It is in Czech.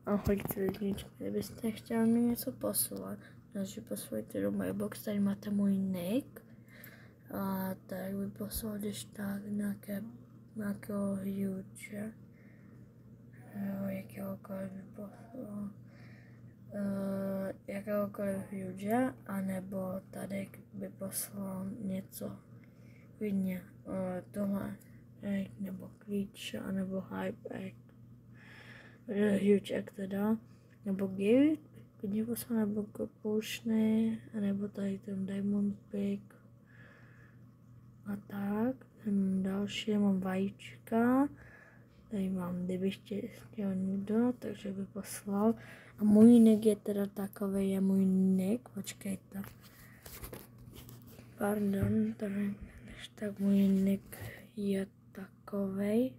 Ahoj lidničky, kdybyste chtěli mi něco poslat, takže posílejte do mailbox, tady máte můj nick. A tak bych poslal když tak nějakého huge, jakéhokoliv by poslal, jakéhokoliv huge, anebo tady by poslal něco, klidně tohle, nebo klíč, anebo hype, huge egg teda, nebo gift, klidně poslal, nebo pošny, nebo tady ten diamond pick a tak. Další mám vajíčka, tady mám, kdybyste chtěl někdo, takže by poslal. A můj nick je teda takový, je můj nick, počkejte. Pardon, tak můj nick je takovej.